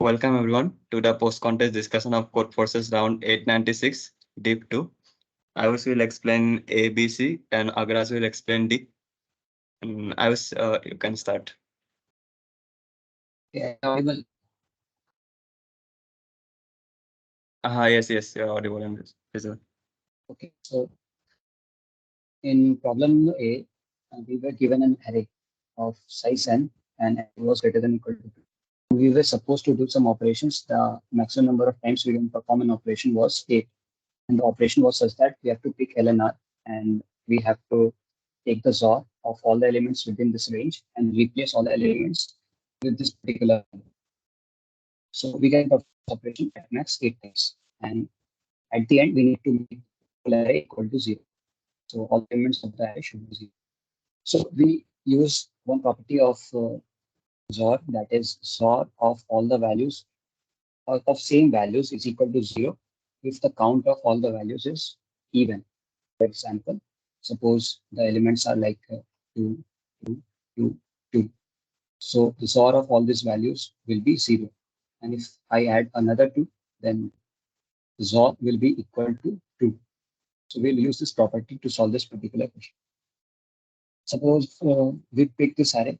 Welcome everyone to the post-contest discussion of Codeforces round 896, Deep 2. Ayush will explain A, B, C, and Agras will explain D. And Ayush, you can start. Yeah, audible. Yes, you're audible in this. Okay, so in problem number A, we were given an array of size n and n was greater than equal to 2. We were supposed to do some operations. The maximum number of times we can perform an operation was 8. And the operation was such that we have to pick LNR and we have to take the XOR of all the elements within this range and replace all the elements with this particular value. So we can perform this operation at max 8 times. And at the end, we need to make the array equal to 0. So all the elements of the array should be 0. So we use one property of XOR, that is XOR of all the values of same values is equal to 0 if the count of all the values is even. For example, suppose the elements are like 2, 2, 2, 2. So the XOR of all these values will be 0. And if I add another 2, then XOR will be equal to 2. So we'll use this property to solve this particular question. Suppose we pick this array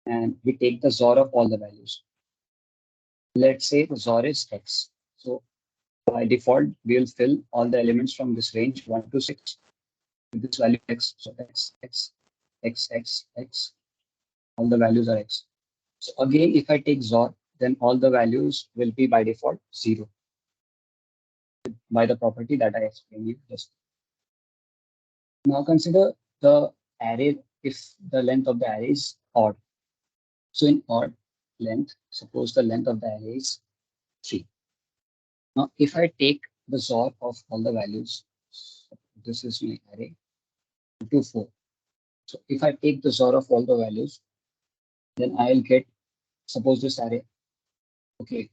and we take the XOR of all the values. Let's say the XOR is x. So by default, we'll fill all the elements from this range 1 to 6 with this value x. So x, x, x, x, x, all the values are x. So again, if I take XOR, then all the values will be by default 0 by the property that I explained you just. Now consider the array if the length of the array is odd. So in odd length, suppose the length of the array is 3. Now if I take the XOR of all the values, this is my array, 2, 4. So if I take the XOR of all the values, then I'll get, suppose this array. Okay,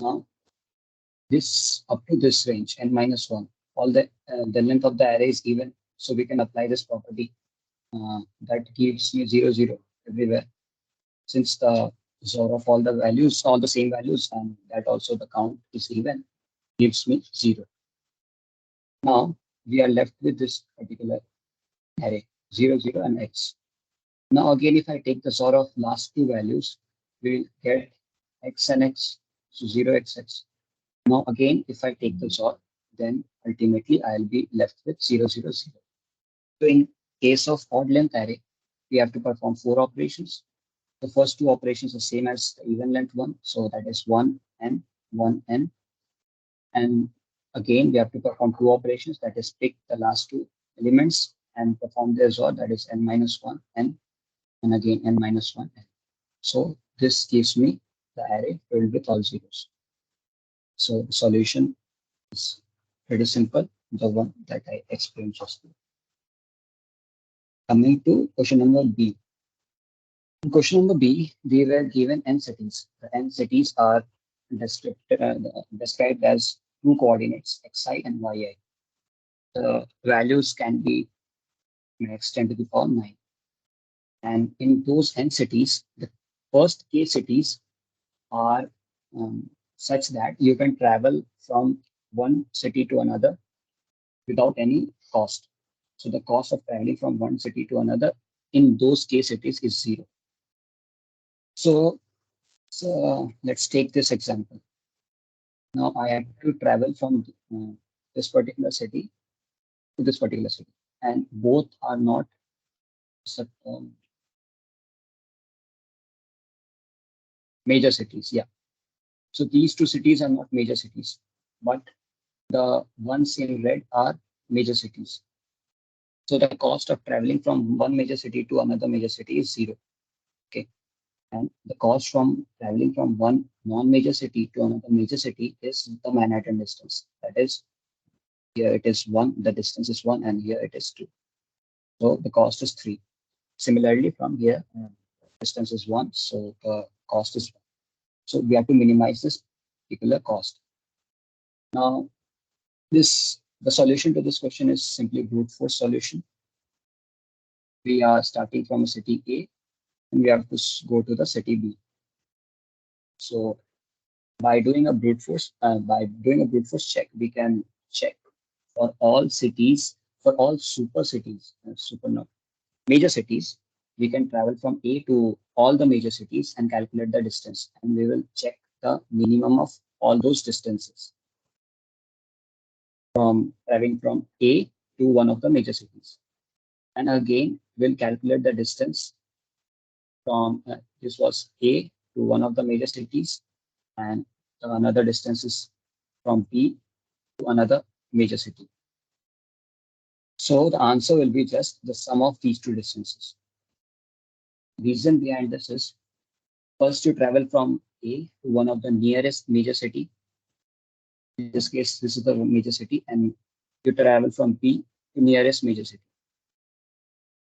now this up to this range, n minus 1, all the length of the array is even. So we can apply this property that gives me 0, 0 everywhere. Since the XOR of all the values, all the same values, and that also the count is even, gives me 0. Now we are left with this particular array, 0, 0, and x. Now again, if I take the XOR of last two values, we will get x and x, so 0, x, x. Now again, if I take the XOR, then ultimately I'll be left with 0, 0, 0. So in case of odd length array, we have to perform 4 operations. The first two operations are same as the even length one, so that is 1n, 1n. And again, we have to perform 2 operations, that is pick the last two elements and perform their XOR, that is n minus 1, n, and again n minus 1, n. So this gives me the array filled with all zeros. So the solution is pretty simple, the one that I explained just now. Coming to question number B. In question number B, we were given n cities. The n cities are described as two coordinates, xi and yi. The values can be max 10 to the power 9. And in those n cities, the first k cities are such that you can travel from one city to another without any cost. So the cost of traveling from one city to another in those k cities is 0. So let's take this example. Now I have to travel from this particular city to this particular city, and both are not major cities. Yeah. So these two cities are not major cities, but the ones in red are major cities. So the cost of traveling from one major city to another major city is 0. Okay. And the cost from traveling from one non-major city to another major city is the Manhattan distance. That is, here it is 1, the distance is 1, and here it is 2. So the cost is 3. Similarly, from here, distance is 1, so the cost is 1. So we have to minimize this particular cost. Now, the solution to this question is simply brute force solution. We are starting from a city A, and we have to go to the city B. So by doing a brute force check, we can check for all cities, for all super cities, super no, major cities. We can travel from A to all the major cities and calculate the distance, and we will check the minimum of all those distances from traveling from A to one of the major cities. And again, we'll calculate the distance from this was A to one of the major cities, and another distance is from B to another major city. So the answer will be just the sum of these two distances. Reason behind this is first you travel from A to one of the nearest major city. In this case, this is the major city, and you travel from B to nearest major city.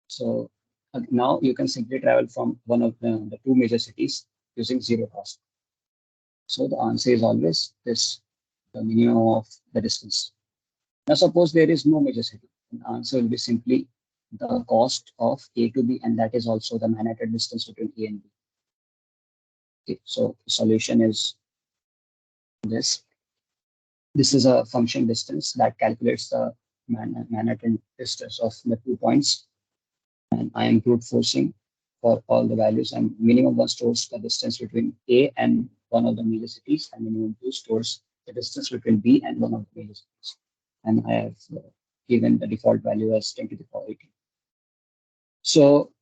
So now you can simply travel from one of the two major cities using zero cost. So the answer is always this, the minimum of the distance. Now suppose there is no major city. The answer will be simply the cost of A to B, and that is also the Manhattan distance between A and B. Okay, so the solution is this. This is a function distance that calculates the Manhattan distance of the 2 points, and I am brute forcing for all the values, and minimum one stores the distance between A and one of the major cities, and minimum two stores the distance between B and one of the major cities. And I have given the default value as 10 to the power 18. So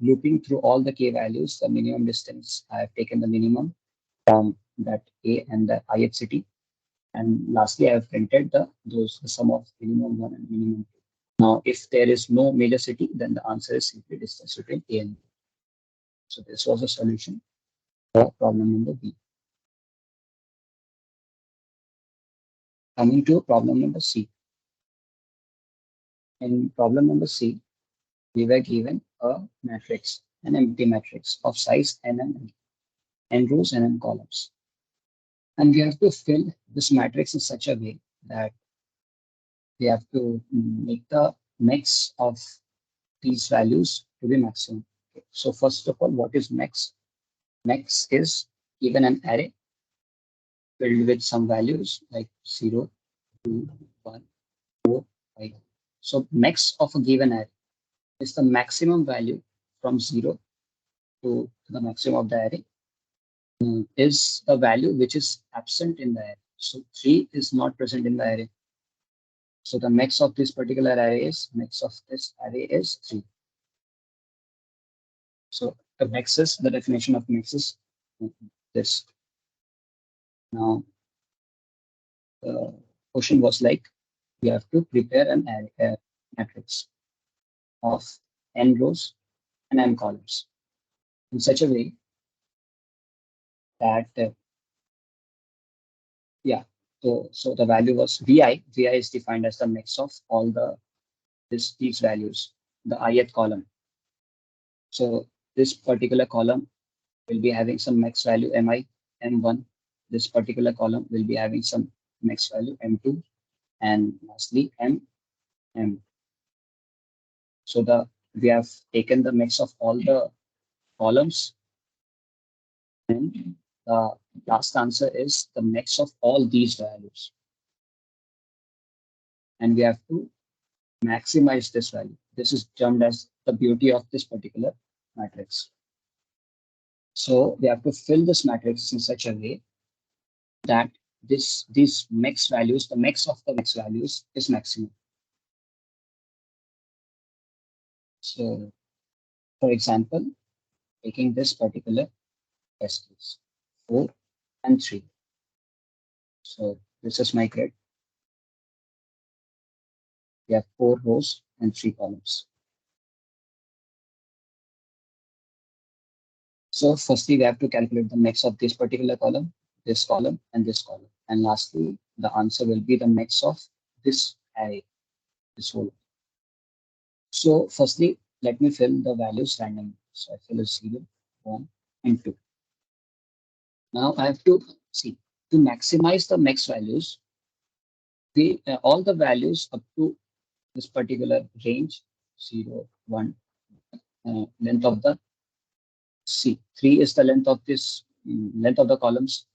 looping through all the k values, the minimum distance, I have taken the minimum from that A and the ith city. And lastly, I have printed the sum of minimum one and minimum two. Now, if there is no major city, then the answer is simply distance between A and B. So this was a solution for problem number B. Coming to problem number C. In problem number C, we were given a matrix, an empty matrix of size n and n rows and n columns. And we have to fill this matrix in such a way that we have to make the max of these values to be maximum. Okay. So first of all, what is max? Max is given an array filled with some values like 0, 2, 1, 4, 5. So max of a given array is the maximum value from 0 to the maximum of the array is a value which is absent in the array. So 3 is not present in the array. So the max of this particular array is, max of this array is 3. So the max is, the definition of max is this. Now, the question was like, we have to prepare an array matrix of n rows and n columns in such a way that, yeah, so the value was vi. Vi is defined as the mix of all these values, the ith column. So this particular column will be having some max value mi, m1. This particular column will be having some max value m2, and lastly m. So we have taken the mix of all the columns, and the last answer is the mix of all these values. And we have to maximize this value. This is termed as the beauty of this particular matrix. So we have to fill this matrix in such a way that these max values, the max of the max values is maximum. So for example, taking this particular test case, 4 and 3. So this is my grid. We have 4 rows and 3 columns. So firstly, we have to calculate the max of this particular column, and this column. And lastly, the answer will be the max of this array, this whole. So firstly, let me fill the values randomly. So I fill a 0, 1, and 2. Now I have to see, to maximize the max values, all the values up to this particular range, 0, 1, length of the C. 3 is the length of this length of the columns.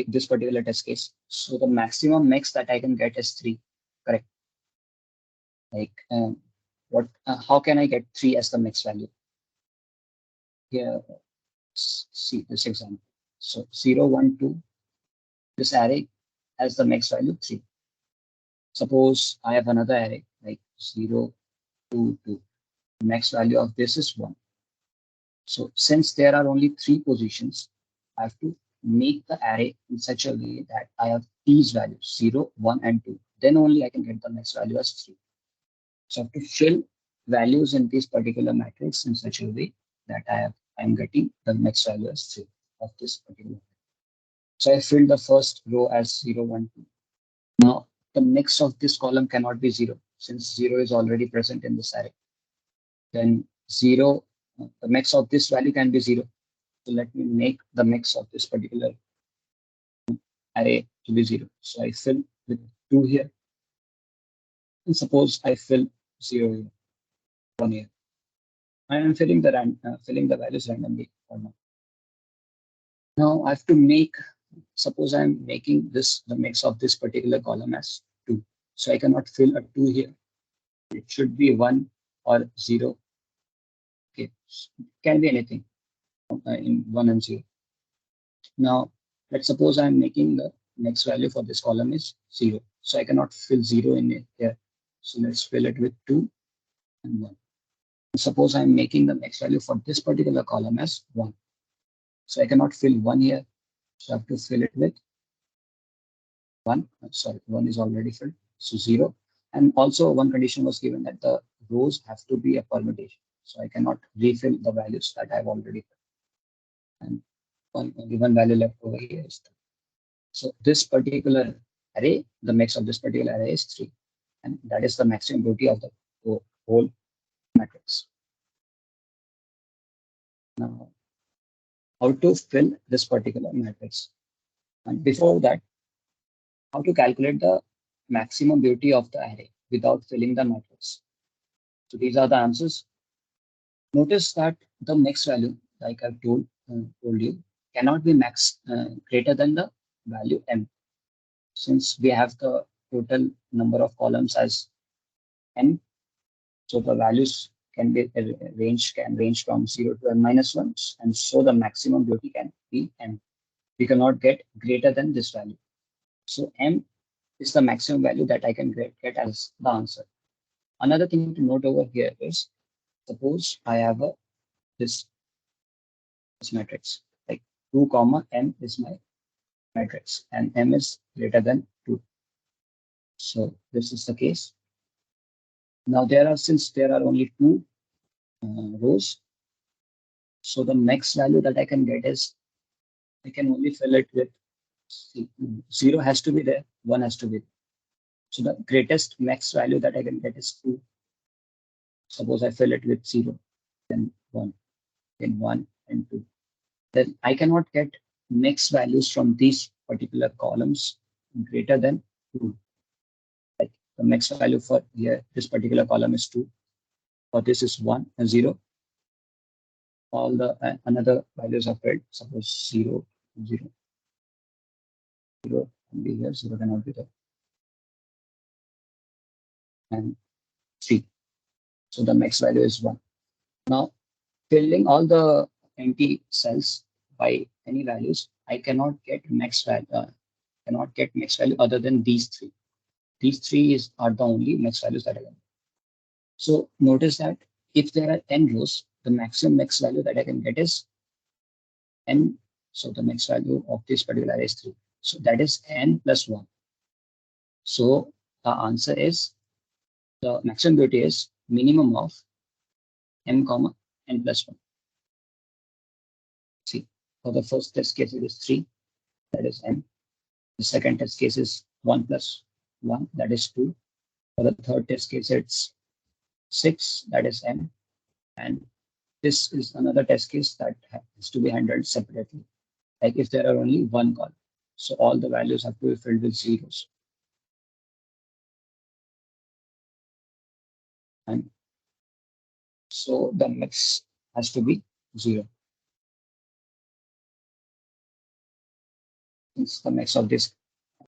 this particular test case. So the maximum mix that I can get is 3, correct? Like, how can I get 3 as the mix value? Here, see this example. So 0, 1, 2, this array has the mix value 3. Suppose I have another array like 0, 2, 2. The max value of this is 1. So since there are only 3 positions, I have to make the array in such a way that I have these values 0, 1, and 2. Then only I can get the next value as 3. So I have to fill values in this particular matrix in such a way that I'm getting the next value as 3 of this particular. So I filled the first row as 0, 1, 2. Now the next of this column cannot be 0 since 0 is already present in this array. Then 0, the max of this value can be 0. So let me make the mix of this particular array to be 0. So I fill with 2 here. And suppose I fill 0 here, 1 here. I am filling the values randomly or not. Now I have to make, suppose I'm making this the mix of this particular column as 2. So I cannot fill a 2 here. It should be 1 or 0. Okay, it can be anything in 1 and 0. Now, let's suppose I'm making the next value for this column is 0. So I cannot fill 0 in it here. So let's fill it with 2 and 1. Suppose I'm making the next value for this particular column as 1. So I cannot fill 1 here. So I have to fill it with 1. Sorry, 1 is already filled. So 0. And also one condition was given that the rows have to be a permutation. So I cannot refill the values that I've already filled. And only one value left over here is 2. So this particular array, the max of this particular array is 3. And that is the maximum beauty of the whole matrix. Now, how to fill this particular matrix? And before that, how to calculate the maximum beauty of the array without filling the matrix. So these are the answers. Notice that the max value, like I've told you, cannot be max greater than the value m. Since we have the total number of columns as n, so the values can range from 0 to n minus 1, and so the maximum beauty can be m. We cannot get greater than this value. So m is the maximum value that I can get as the answer. Another thing to note over here is, suppose I have this matrix, like 2 comma m is my matrix, and m is greater than 2. So this is the case. Now since there are only 2 rows, so the max value that I can get is, I can only fill it with 0 has to be there, 1 has to be there. So the greatest max value that I can get is 2. Suppose I fill it with 0, then 1, then 1 and 2. Then I cannot get max values from these particular columns greater than 2. Like the max value for here, this particular column is 2. For this is 1 and 0. All the another values are filled. Suppose 0, 0, 0 can be here, 0 cannot be there. And 3. So the max value is 1. Now, filling all the empty cells by any values, I cannot get max value other than these 3. These 3 are the only max values that I can. So notice that if there are n rows, the maximum max value that I can get is n. So the max value of this particular array is 3. So that is n plus 1. So the answer is, the maximum beauty is minimum of m comma n plus 1. See, for the first test case it is 3, that is m. The second test case is 1 plus 1, that is 2. For the third test case it's 6, that is m. And this is another test case that has to be handled separately. Like if there are only one column, so all the values have to be filled with zeros. And so the mix has to be 0. since the max of this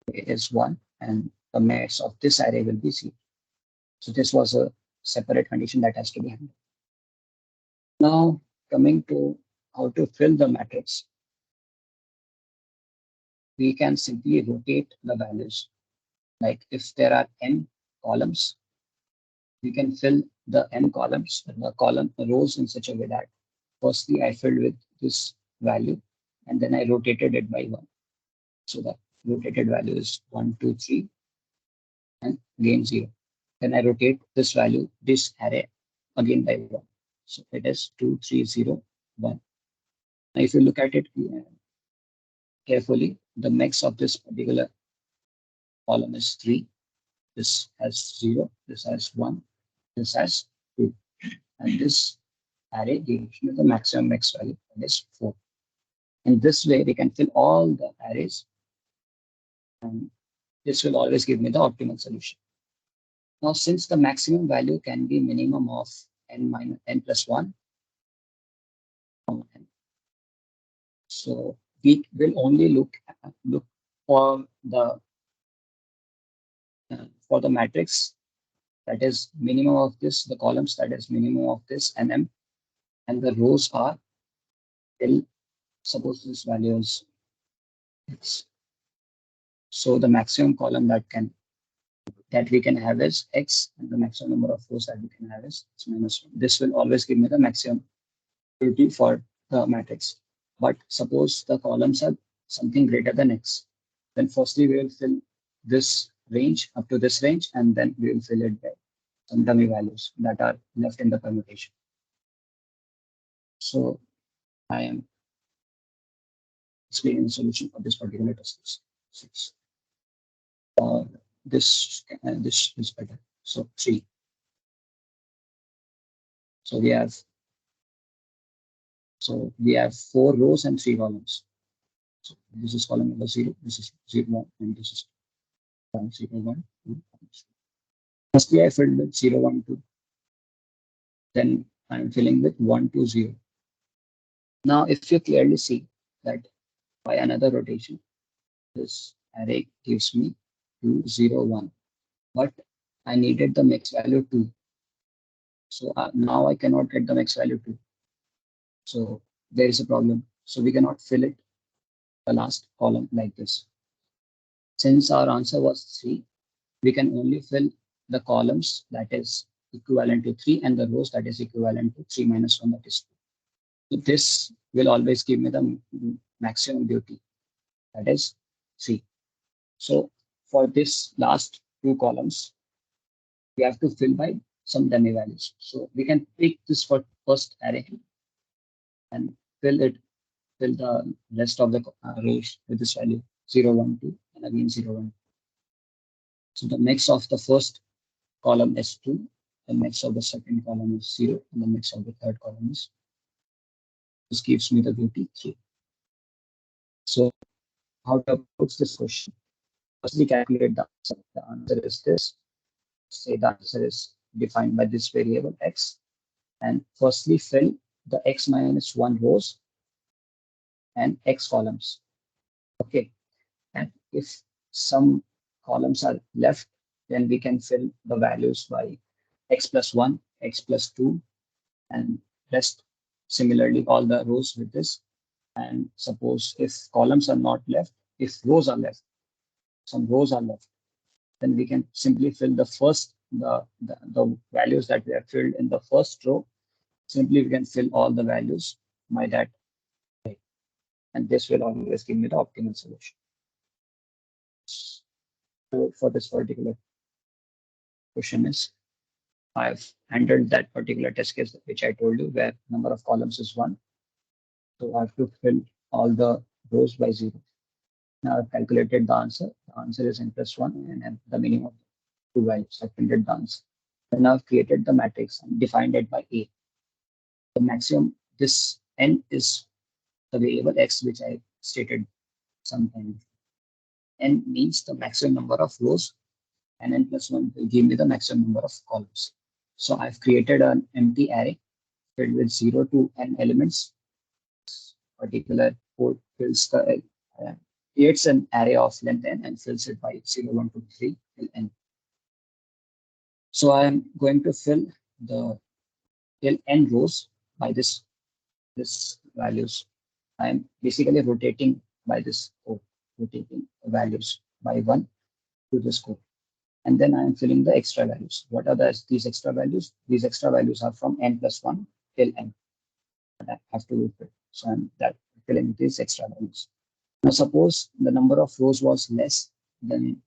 array is 1 and the max of this array will be 0. So this was a separate condition that has to be handled. Now coming to how to fill the matrix, we can simply rotate the values. Like if there are n columns, we can fill the n columns, the column rows in such a way that firstly I filled with this value and then I rotated it by 1. So the rotated value is 1, 2, 3, and again 0. Then I rotate this value, this array again by 1. So it is 2, 3, 0, 1. Now if you look at it carefully, the max of this particular column is 3. This has 0, this has 1, this has 2. And this array gives me the maximum max value, that is 4. In this way, we can fill all the arrays, and this will always give me the optimal solution. Now, since the maximum value can be minimum of n minus n plus 1, so we will only look for the matrix that is minimum of this, the columns that is minimum of this nm, and the rows are till suppose this value is x. So the maximum column that we can have is x, and the maximum number of rows that we can have is x minus 1. This will always give me the maximum utility for the matrix. But suppose the columns are something greater than x, then firstly we will fill this range up to this range, and then we will fill it by some dummy values that are left in the permutation. So I am explaining the solution for this particular test case. Six. This is better. So 3. So we have 4 rows and 3 columns. So this is column number 0, this is 0, 1, and this is 1, 0, 1, 2. Firstly, I filled with 0, 1, 2. Then I'm filling with 1, 2, 0. Now, if you clearly see that by another rotation, this array gives me 2, 0, 1. But I needed the max value 2. So now I cannot get the max value 2. So there is a problem. So we cannot fill it, the last column, like this. Since our answer was 3, we can only fill the columns that is equivalent to 3 and the rows that is equivalent to 3 minus 1, that is 2. So this will always give me the maximum duty, that is 3. So for this last 2 columns, we have to fill by some dummy values. So we can pick this for first array and fill the rest of the rows with this value 0, 1, 2, and again 0, 1. So the max of the first column is 2, the max of the second column is 0, and the max of the third column is, this gives me the duty 3. So how to approach this question? Firstly, calculate the answer. The answer is this. Say the answer is defined by this variable x. And firstly, fill the x minus 1 rows and x columns. Okay. And if some columns are left, then we can fill the values by x plus 1, x plus 2, and rest similarly all the rows with this. And suppose if columns are not left, if rows are left, some rows are left, then we can simply fill the values that we have filled in the first row. Simply we can fill all the values by that, and this will always give me the optimal solution. So for this particular question is, I've handled that particular test case which I told you, where number of columns is 1. So I have to fill all the rows by 0. Now I've calculated the answer. The answer is n plus 1, and the meaning of 2 values. I've printed the answer. Then I've created the matrix and defined it by A. The maximum, this n is the variable x which I stated sometime. N means the maximum number of rows, and n plus 1 will give me the maximum number of columns. So I've created an empty array filled with 0 to n elements. Particular code fills the creates an array of length n and fills it by 0, 1, 2, 3 till n. So I am going to fill the till n rows by this values. I am basically rotating by this code, rotating values by one to this code. And then I am filling the extra values. What are these extra values? These extra values are from n plus 1 till n. I have to fill. So I'm that filling these extra values. Now suppose the number of rows was less than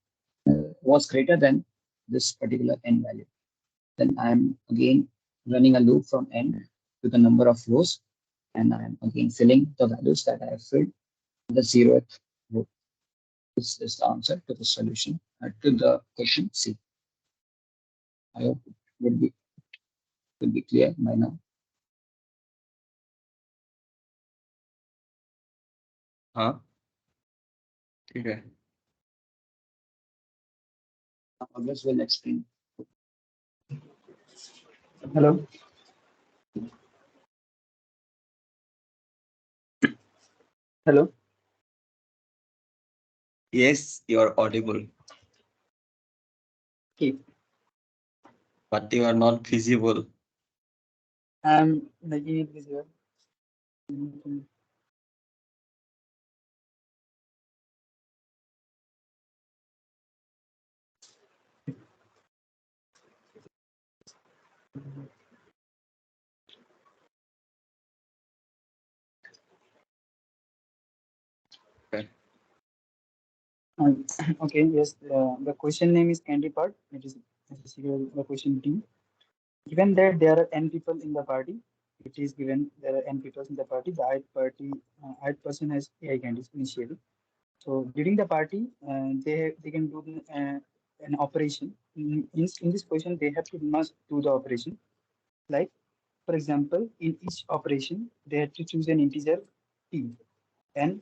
was greater than this particular n value. Then I'm again running a loop from n to the number of rows, and I'm again filling the values that I have filled in the 0th row. This is the answer to the solution to the question C. I hope it will be clear by now. हाँ ठीक है. Others will explain. Hello. Hello. Yes, you're audible, Okay. but you are not visible. I'm making it visible. Okay. Okay, yes, the question name is Candy Part. It is basically the question D. Given that there are n people in the party, it is given there are n people in the party. The ith person has AI candies initially. So during the party, they can do an operation. In this question, they have to must do the operation. Like for example, in each operation, they have to choose an integer p, and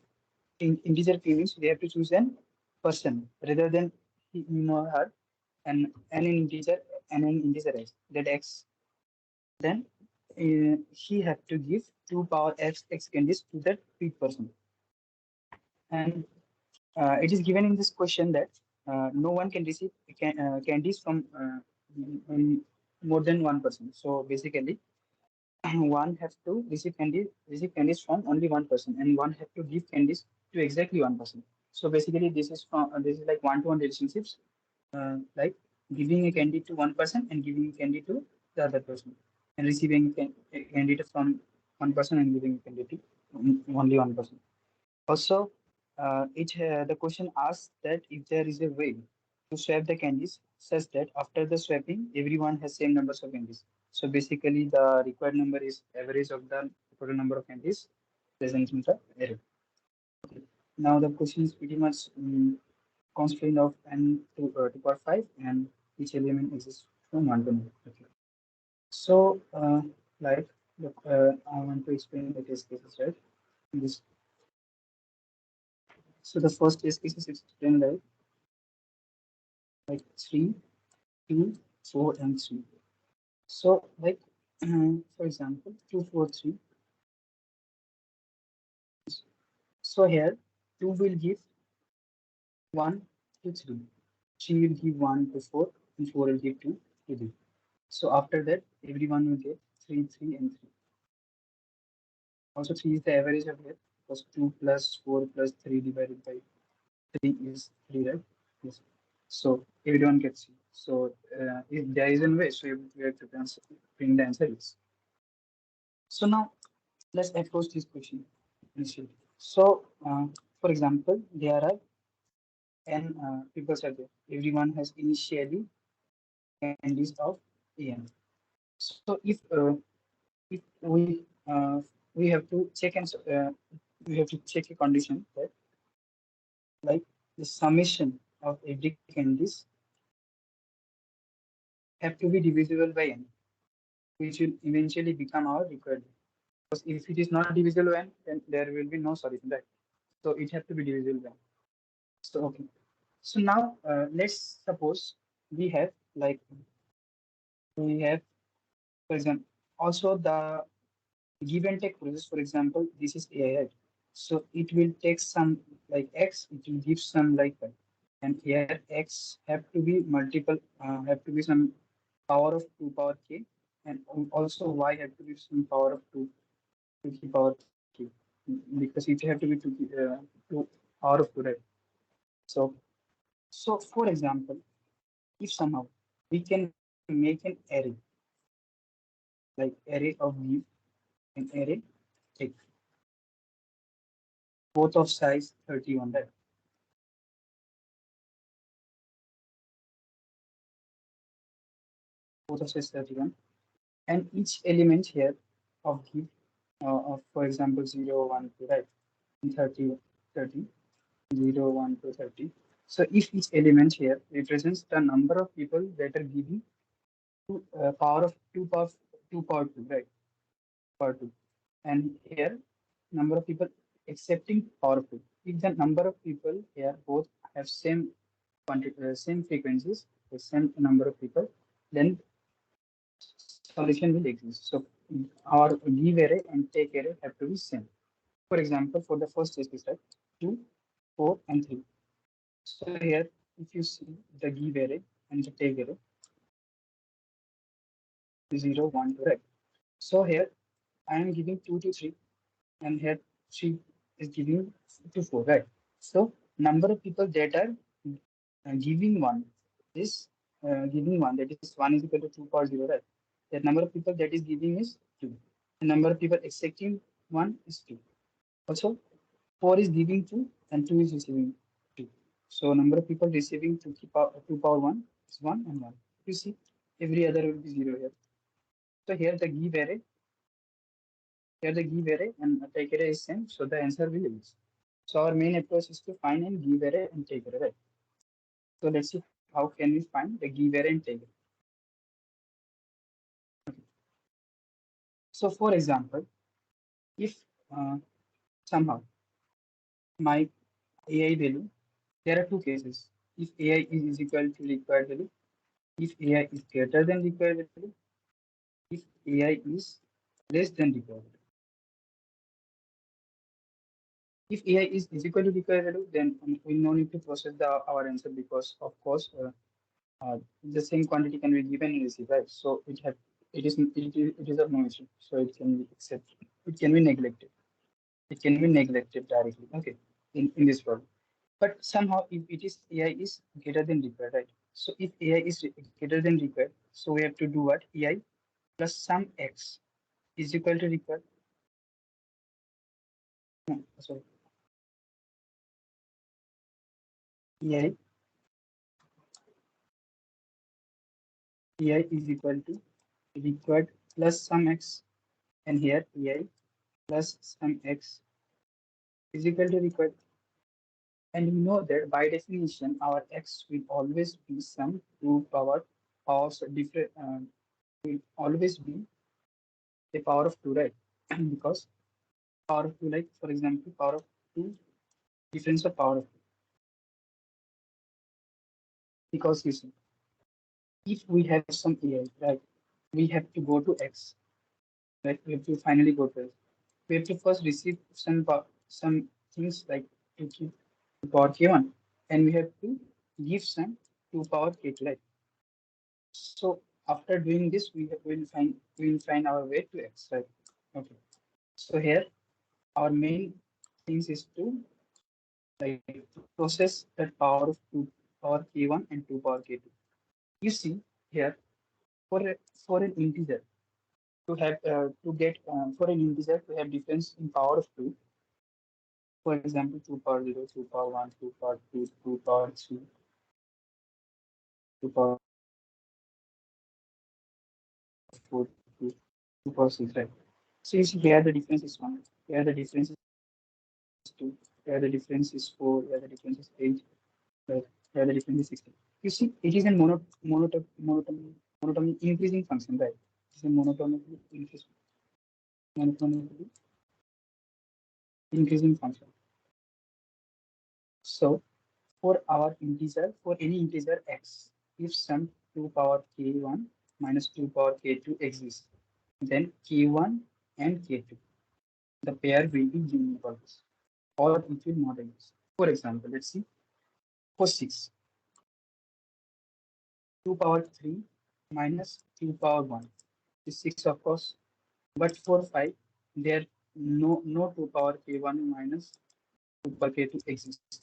in integer p means they have to choose an person rather than him or her, and an integer and an integer x. That x then he have to give 2 power x candies to that fifth person. And it is given in this question that no one can receive candies from more than one person. So basically, one have to receive candies from only one person, and one have to give candies to exactly one person. So basically, this is like one-to-one relationships, like giving a candy to one person and giving a candy to the other person, and receiving a candy from one person and giving a candy to only one person. Also, the question asks that if there is a way to swap the candies such that after the swapping, everyone has same numbers of candies. So basically, the required number is average of the total number of candies present in the array. Now the question is pretty much constraint of n to power 5, and each element exists from 1 to 9. Okay. So, like, I want to explain the test cases, right? This, so the first test case is explained like 3, 2, 4, and 3. So, like, for example, 2, 4, 3. So here, 2 will give 1 to 3. 3 will give 1 to 4, and 4 will give 2 to 3. So after that, everyone will get 3, 3, and 3. Also, 3 is the average of it because 2 plus 4 plus 3 divided by 3 is 3, right? Yes. So everyone gets 3. So if there is a way, so you have to bring the answer is. So now let's approach this question initially. So, for example, there are n people are there. Everyone has initially candies of an. So if we have to check and we have to check a condition that like the summation of every candies have to be divisible by n, which will eventually become our required. Because if it is not divisible by n, then there will be no solution, right? So it has to be divisible by n. So okay. So now let's suppose we have like we have for example also the give and take process. For example, this is AI, right? So it will take some like x, it will give some like y. And here x have to be multiple, have to be some power of 2 power k, and also y have to be some power of 2 power k, because it have to be 2 power of 2, right? So, so for example, if somehow we can make an array, like array of view, an array, take both of size 31, right? Both of size 31, and each element here of give, of for example 0, 1, 2, right? And 30, 30, 0, 1 to 30. So if each element here represents the number of people that are giving power of 2 power 2, right? Power 2. And here number of people accepting power of 2. If the number of people here both have same quantity, same frequencies, the same number of people, then solution will exist. So our give array and take array have to be same. For example, for the first case is like 2, 4, and 3. So here, if you see the give array and the take array, 0, 1, 2, right? So here I am giving 2 to 3, and here 3 is giving to 4, right? So number of people that are giving one is giving one, that is 1 is equal to 2 power 0, right? The number of people that is giving is 2. The number of people accepting one is 2. Also, 4 is giving 2 and 2 is receiving 2. So number of people receiving 2 power 1 is 1 and 1. You see, every other will be 0 here. So here the give array and take array is same, so the answer will is. So our main approach is to find and give array and take array, right? So let's see how can we find the give array and take array. So for example, if uh, somehow my AI value, there are two cases. If AI is equal to required value, if AI is greater than required value, if AI is less than required value. If AI is equal to required value, then we no need to process our answer, because of course the same quantity can be given and received, right? So it is of no issue. So it can be accepted. It can be neglected. It can be neglected directly. Okay, in this problem. But somehow if it is AI is greater than required, right? So if AI is greater than required, so we have to do what? AI plus some x is equal to required. No, sorry. AI AI is equal to required plus some x, and here AI plus some x is equal to required. And we know that by definition, our x will always be some 2 power powers different, will always be a power of 2, right? Because power of 2, like for example, power of 2, difference of power of 2. Because you see, if we have some AI, right, we have to go to x, right? We have to finally go to x. We have to first receive some things like 2 power k1, and we have to give some 2 power k2, right? So after doing this, we will find our way to x, right? Okay. So here our main things is to like process that power of 2 power k1 and 2 power k2. You see here for an integer to have to get for an integer to have difference in power of 2. For example, 2 power 0, 2 power 1, 2 power 2, 2 power 3, 2 power 4, 2 power 6, right? So you see here the difference is 1, here the difference is 2, here the difference is 4, here the difference is 8, right? Here the difference is 16. You see, it is a monotony increasing function, right? It's a monotonically increasing function. So for our integer, for any integer x, if some 2 power k1 minus 2 power k2 exists, then k1 and k2, the pair will be unique always. or it will not exist. For example, let's see for 6, 2 power 3 minus 2 power 1 is 6, of course. But for 5, there no 2 power k1 minus 2 power k2 exists.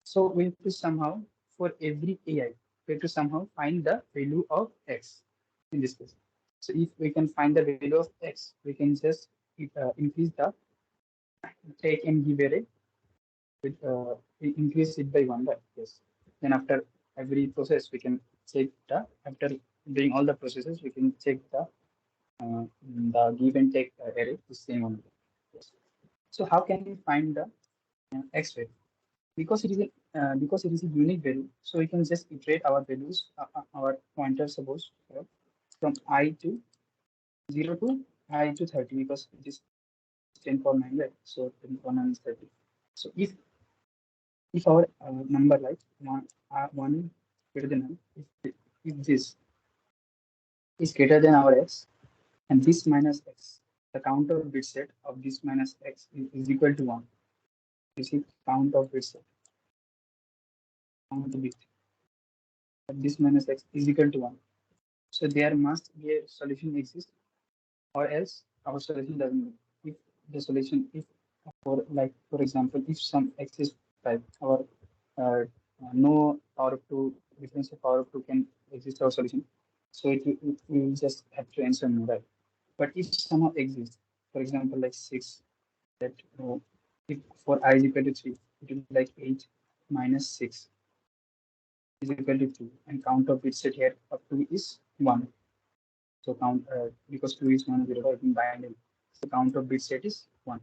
So we have to somehow, for every AI, we have to somehow find the value of x in this case. So if we can find the value of x, we can just increase the take and give array with increase it by one, right? Yes. Then after every process, we can check the after doing all the processes, we can check the give and take array is same only. Yes. So how can we find the x value? Because it is a unique value, so we can just iterate our values, our pointer suppose from I to 0 to I to 30, because it is 10 power 9, right? So 10 power 9 is 30. So if our number like 1 greater than 9, if this is greater than our x and this minus x, the count of bit set of this minus x is equal to 1. You see, count of bit set, count of bit of this minus x is equal to 1. So there must be a solution exist, or else our solution doesn't work. If the solution, if for example, if some x is 5, our no power of 2, difference of power of 2 can exist our solution. So we will just have to answer no, right? But if somehow exists, for example, like 6, that if for I is equal to 3, it will be like 8 minus 6 is equal to 2, and count of bits set here up to is 1. So count because 2 is 1 0, I can bind it. So count of bit set is 1.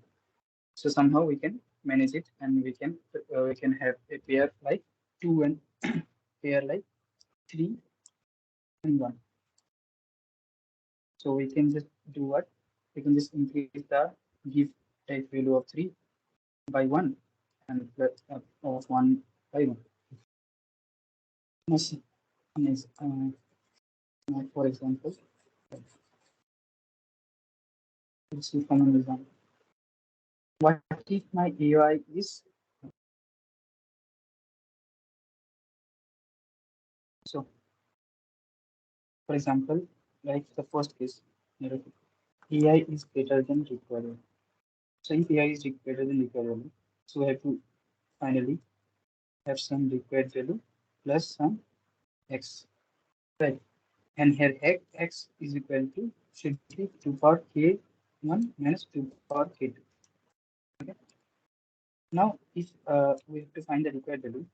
So somehow we can manage it, and we can have a pair like 2 and pair like 3 and 1. So we can just do what? We can just increase the give type value of 3 by 1 and of 1 by 1. Yes. Yes. For example, let's see common design. What if my AI is so? For example, like the first case, AI is greater than required. So if AI is greater than required value, so we have to finally have some required value plus some x, right? And here x is equal to should be 2 power k1 minus 2 power k2. Okay. Now, if we have to find the required value,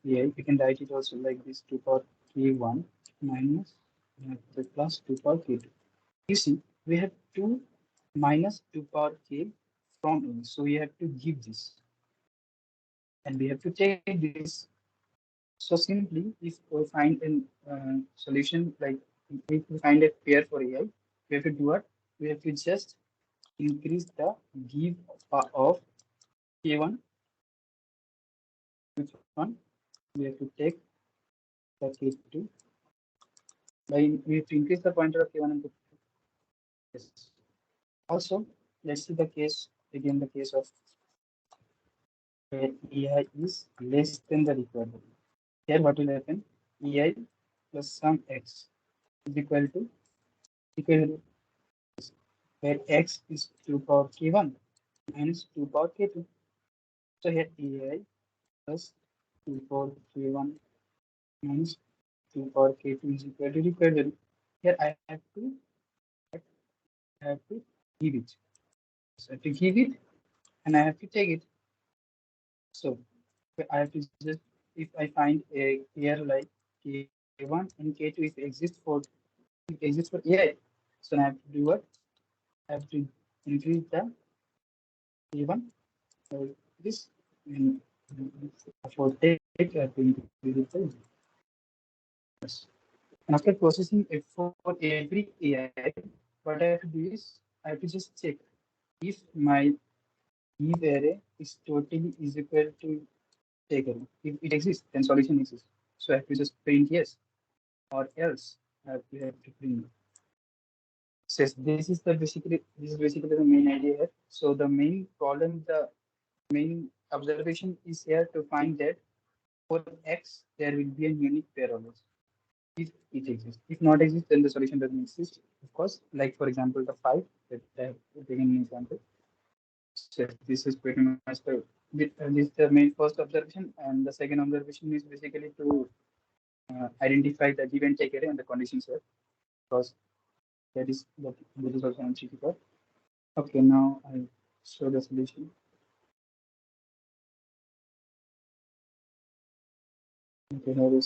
yeah, we can write it also like this: 2 power k1 minus plus 2 power k2. You see, we have 2 minus 2 power k from A, so we have to give this, and we have to take this. So simply, if we find a solution, like if we find a pair for AI, we have to do what? We have to just increase the give of k1. Which one? We have to take the k2 by we have to increase the pointer of k1 and k2. Yes. Also, let's see the case again. The case of where AI is less than the required value. Here, what will happen? AI plus some x is equal to where x is 2 power k1 minus 2 power k2. So here AI plus 2 power k1 minus 2 power k2 is equal to required value. Here I have to give it. So to give it, and I have to take it. So I have to just, if I find a here like k1 and k2 if exist for AI, so I have to do what? I have to increase the k1 this and for take I have to increase it by yes. And after processing it for every AI, what I have to do is I have to just check if my give array is totally is equal to take array. If it exists, then solution exists. So I have to just print yes, or else I have to print no. Yes, this is basically the main idea here. So the main problem, the main observation is here to find that for X there will be a unique pair always if it exists. If not exists, then the solution doesn't exist. Of course, like for example, the five that I have taken an example. So yes, this is pretty much this is the main first observation, and the second observation is basically to identify the give and take array and the conditions here, because that is also an MCQ. Okay, now I show the solution. Okay, here is